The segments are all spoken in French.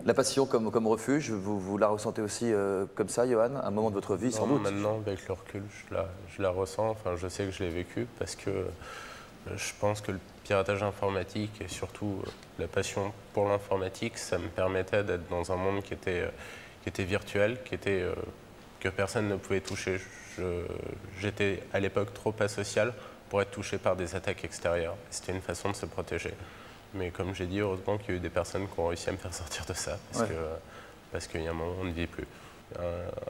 La passion comme refuge, vous la ressentez aussi comme ça, Johan, à un moment de votre vie, sans doute? Maintenant, avec le recul, je la ressens, enfin, je sais que je l'ai vécu parce que je pense que le piratage informatique et surtout la passion pour l'informatique, ça me permettait d'être dans un monde qui était virtuel, que personne ne pouvait toucher. J'étais à l'époque trop asocial pour être touché par des attaques extérieures. C'était une façon de se protéger. Mais comme j'ai dit, heureusement qu'il y a eu des personnes qui ont réussi à me faire sortir de ça, parce qu'il y a un moment où on ne vit plus.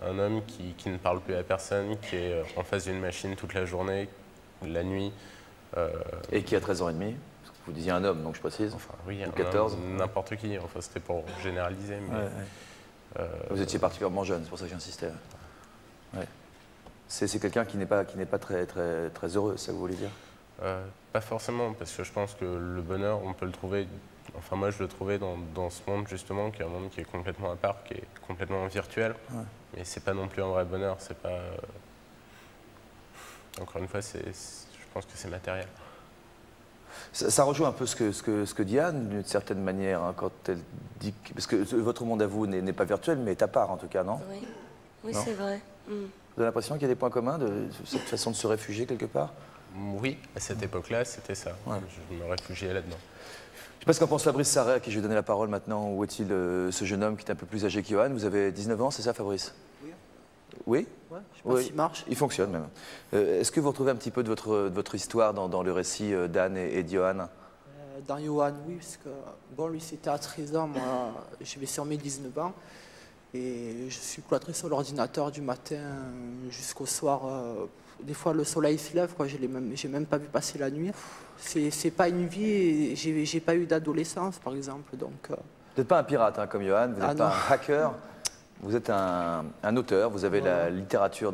Un homme qui ne parle plus à personne, qui est en face d'une machine toute la journée, la nuit. Et qui a 13 ans et demi. Vous disiez un homme, donc je précise. Enfin, oui, ou 14. N'importe qui. Enfin, c'était pour généraliser. Mais, vous étiez particulièrement jeune, c'est pour ça que j'insistais. Ouais. C'est quelqu'un qui n'est pas très heureux, c'est ça que vous voulez dire? Pas forcément, parce que je pense que le bonheur, on peut le trouver. Enfin, moi, je le trouvais dans ce monde, justement, qui est un monde qui est complètement à part, qui est complètement virtuel. Ouais. Mais c'est pas non plus un vrai bonheur. C'est pas. Encore une fois, je pense que c'est matériel. Ça rejoint un peu ce que dit Anne, d'une certaine manière, hein, quand elle dit. Parce que votre monde à vous n'est pas virtuel, mais est à part, en tout cas, non? Oui, c'est vrai. Vous avez l'impression qu'il y a des points communs de cette façon de se réfugier quelque part? Oui, à cette époque-là, c'était ça. Ouais. Je me réfugiais là-dedans. Je ne sais pas ce qu'en pense Fabrice Sarret, à qui je vais donner la parole maintenant. Où est-il, ce jeune homme qui est un peu plus âgé que Johan? Vous avez 19 ans, c'est ça, Fabrice? Oui. Oui? Ouais, je sais pas s'il marche. Il fonctionne même. Est-ce que vous retrouvez un petit peu de votre histoire dans le récit d'Anne et de Johan? Dans Johan, oui, parce que bon, lui c'était à 13 ans, moi je vais sur mes 19 ans. Et je suis cloîtré sur l'ordinateur du matin jusqu'au soir. Des fois, le soleil se lève, quoi. J'ai même pas vu passer la nuit. C'est pas une vie. J'ai pas eu d'adolescence, par exemple. Donc. Vous n'êtes pas un pirate, hein, comme Johan. Vous n'êtes pas un hacker. Vous êtes un auteur. Vous avez la littérature,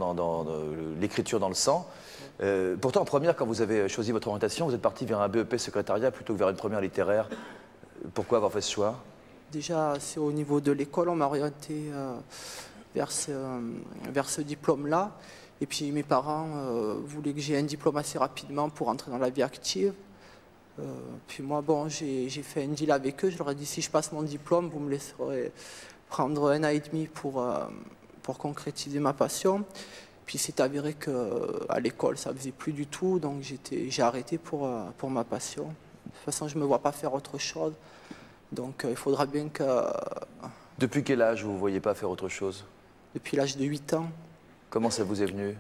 l'écriture dans le sang. Pourtant, en première, quand vous avez choisi votre orientation, vous êtes parti vers un BEP secrétariat plutôt que vers une première littéraire. Pourquoi avoir fait ce choix? Déjà, c'est au niveau de l'école, on m'a orienté vers ce diplôme-là. Et puis mes parents voulaient que j'ai un diplôme assez rapidement pour entrer dans la vie active. Puis moi, bon, j'ai fait un deal avec eux. Je leur ai dit, si je passe mon diplôme, vous me laisserez prendre 1 an et demi pour concrétiser ma passion. Puis c'est avéré qu'à l'école, ça ne faisait plus du tout. Donc j'ai arrêté pour ma passion. De toute façon, je ne me vois pas faire autre chose. Donc il faudra bien que... Depuis quel âge vous ne voyez pas faire autre chose? Depuis l'âge de 8 ans. Comment ça vous est venu?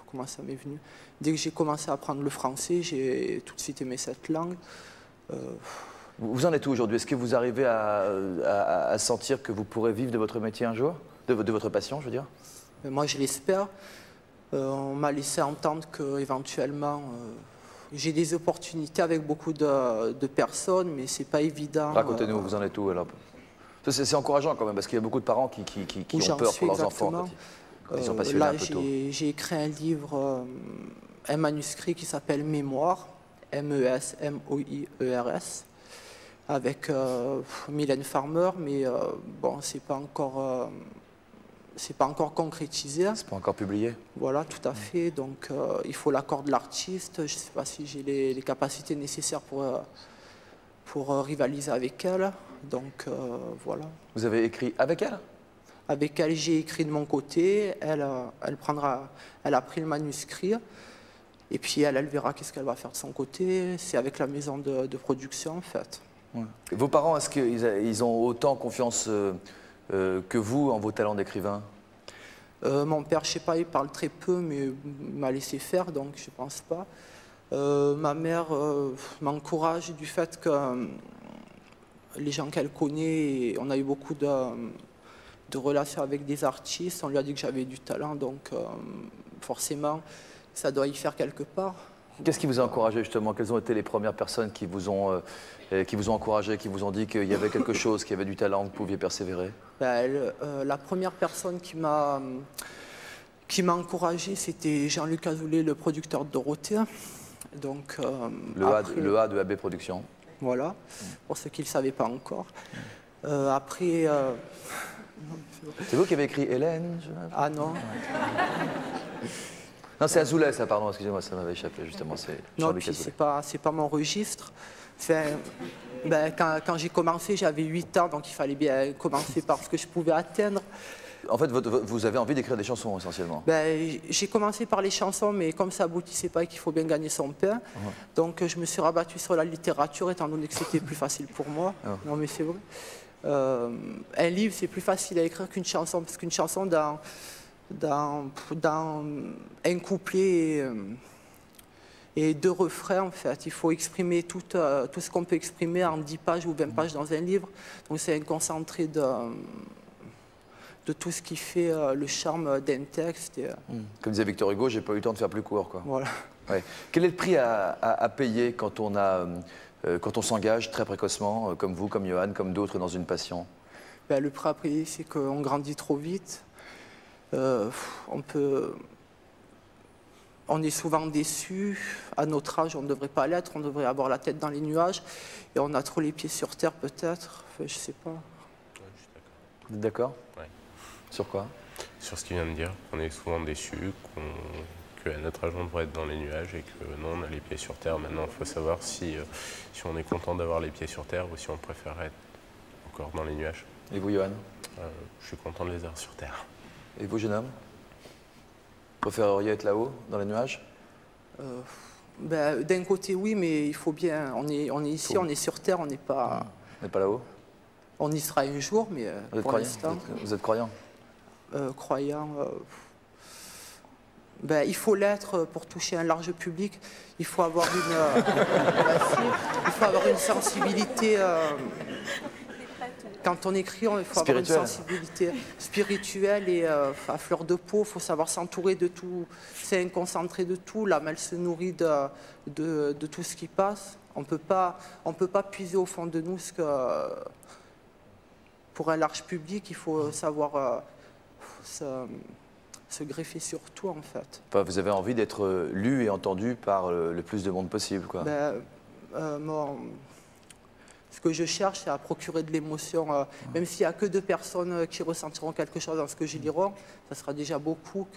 Comment ça m'est venu? Dès que j'ai commencé à apprendre le français, j'ai tout de suite aimé cette langue. Vous en êtes où aujourd'hui? Est-ce que vous arrivez à sentir que vous pourrez vivre de votre métier un jour? De votre passion, je veux dire? Moi, je l'espère. On m'a laissé entendre qu'éventuellement... j'ai des opportunités avec beaucoup de personnes, mais c'est pas évident. Racontez-nous, vous en êtes où alors? C'est encourageant quand même, parce qu'il y a beaucoup de parents qui ont peur pour leurs enfants quand ils sont passionnés un peu tôt. J'ai écrit un livre, un manuscrit qui s'appelle Mémoire, M-E-S-M-O-I-E-R-S, avec Mylène Farmer, mais bon, c'est pas encore concrétisé. C'est pas encore publié? Voilà, tout à fait. Donc, il faut l'accord de l'artiste. Je ne sais pas si j'ai les capacités nécessaires pour rivaliser avec elle. Donc, voilà. Vous avez écrit avec elle? Avec elle, j'ai écrit de mon côté. Elle a pris le manuscrit. Et puis, elle verra qu'est-ce qu'elle va faire de son côté. C'est avec la maison de production, en fait. Ouais. Vos parents, est-ce qu'ils ont autant confiance que vous en vos talents d'écrivain? Mon père, je ne sais pas, il parle très peu, mais il m'a laissé faire, donc je ne pense pas. Ma mère m'encourage du fait que les gens qu'elle connaît, on a eu beaucoup de relations avec des artistes, on lui a dit que j'avais du talent, donc forcément, ça doit y faire quelque part. Qu'est-ce qui vous a encouragé justement? Quelles ont été les premières personnes qui vous ont encouragé, qui vous ont dit qu'il y avait quelque chose, qu'il y avait du talent, que vous pouviez persévérer? La première personne qui m'a encouragé, c'était Jean-Luc Azoulay, le producteur de Dorothée. Donc, le A de AB Productions. Voilà, pour ceux qui ne le savaient pas encore. Après... C'est vous qui avez écrit Hélène? Ah non. Non, c'est Azoulay, ça, pardon, excusez-moi, ça m'avait échappé, justement. Non, puis c'est pas mon registre. Enfin, Ben, quand j'ai commencé, j'avais 8 ans, donc il fallait bien commencer par ce que je pouvais atteindre. En fait, vous avez envie d'écrire des chansons essentiellement. Ben, j'ai commencé par les chansons, mais comme ça aboutissait pas et qu'il faut bien gagner son pain, donc je me suis rabattu sur la littérature, étant donné que c'était plus facile pour moi. Non mais c'est vrai. Un livre, c'est plus facile à écrire qu'une chanson, parce qu'une chanson, dans un couplet et 2 refrains, en fait, il faut exprimer tout ce qu'on peut exprimer en 10 pages ou 20 pages dans un livre. Donc c'est un concentré de tout ce qui fait le charme d'un texte. Comme disait Victor Hugo, j'ai pas eu le temps de faire plus court, quoi. Voilà. Ouais. Quel est le prix à payer quand on s'engage très précocement, comme vous, comme Johan, comme d'autres, dans une passion? Ben, le prix à payer, c'est qu'on grandit trop vite. On est souvent déçu. À notre âge, on ne devrait pas l'être. On devrait avoir la tête dans les nuages. Et on a trop les pieds sur terre, peut-être. Enfin, je sais pas. Ouais, je suis d'accord. Vous êtes d'accord? Ouais. Sur quoi? Sur ce qu'il vient de dire. On est souvent déçus, qu'à notre âge, on devrait être dans les nuages et que non, on a les pieds sur terre. Maintenant, il faut savoir si on est content d'avoir les pieds sur terre ou si on préférerait être encore dans les nuages. Et vous, Johan? Je suis content de les avoir sur terre. Et vous, jeune homme? Préféreriez être là-haut, dans les nuages? Ben, d'un côté, oui, mais il faut bien. On est ici, on est sur Terre, on n'est pas. Vous n'êtes pas là-haut? On y sera un jour, mais Vous êtes pour croyant? l'instant. Vous êtes croyant? Croyant. Ben, il faut l'être pour toucher un large public. Il faut avoir il faut avoir une sensibilité. Quand on écrit, il faut avoir une sensibilité spirituelle et à fleur de peau. Il faut savoir s'entourer de tout. C'est un concentré de tout. L'âme, elle se nourrit de tout ce qui passe. On peut pas puiser au fond de nous ce que... Pour un large public, il faut savoir se greffer sur tout, en fait. Enfin, vous avez envie d'être lu et entendu par le plus de monde possible, quoi. Ben, ce que je cherche, c'est à procurer de l'émotion. Même s'il n'y a que 2 personnes qui ressentiront quelque chose dans ce que j'y lirai, ça sera déjà beaucoup.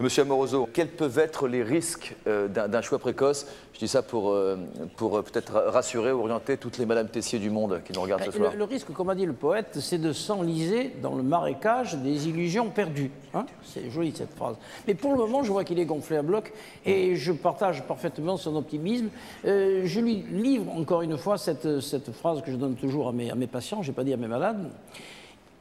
Monsieur Amoroso, quels peuvent être les risques d'un choix précoce? Je dis ça pour peut-être rassurer ou orienter toutes les Madame Tessier du monde qui nous regardent ce soir. Le risque, comme a dit le poète, c'est de s'enliser dans le marécage des illusions perdues. Hein, c'est joli cette phrase. Mais pour le moment, je vois qu'il est gonflé à bloc et je partage parfaitement son optimisme. Je lui livre encore une fois cette phrase que je donne toujours à mes patients, je n'ai pas dit à mes malades.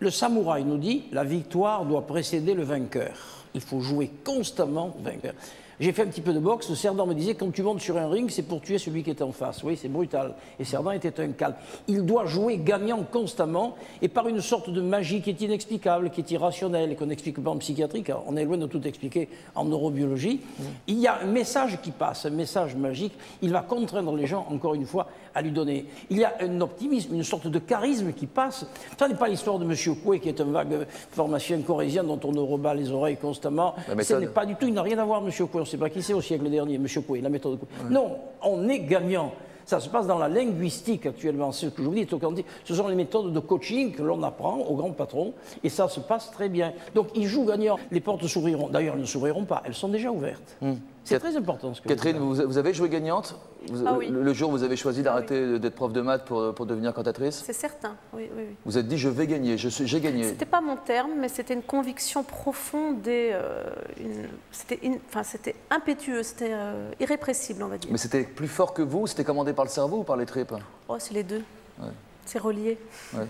Le samouraï nous dit la victoire doit précéder le vainqueur. Il faut jouer constamment vainqueur. J'ai fait un petit peu de boxe, Cerdan me disait quand tu montes sur un ring, c'est pour tuer celui qui est en face. Oui, c'est brutal. Et Cerdan était un calme. Il doit jouer gagnant constamment et par une sorte de magie qui est inexplicable, qui est irrationnelle et qu'on n'explique pas en psychiatrie, car on est loin de tout expliquer en neurobiologie. Il y a un message qui passe, un message magique. Il va contraindre les gens, encore une fois, à lui donner. Il y a un optimisme, une sorte de charisme qui passe. Ça n'est pas l'histoire de M. Coué, qui est un vague pharmacien corésien dont on nous rebat les oreilles constamment. Ce n'est pas du tout, il n'a rien à voir, M. Coué. Je ne sais pas qui c'est au siècle dernier, M. Coué, la méthode Coué. Ouais. Non, on est gagnant. Ça se passe dans la linguistique actuellement. Ce que je vous dis, ce sont les méthodes de coaching que l'on apprend aux grands patrons et ça se passe très bien. Donc ils jouent gagnant. Les portes s'ouvriront. D'ailleurs, elles ne s'ouvriront pas. Elles sont déjà ouvertes. C'est très important ce que Catherine, vous avez joué gagnante oui. Le jour où vous avez choisi d'arrêter d'être prof de maths pour devenir cantatrice? C'est certain, oui. Vous êtes dit, je vais gagner, j'ai gagné. C'était pas mon terme, mais c'était une conviction profonde et c'était impétueux, c'était irrépressible, on va dire. Mais c'était plus fort que vous? C'était commandé par le cerveau ou par les tripes? Oh, c'est les deux. Ouais. C'est relié. Ouais.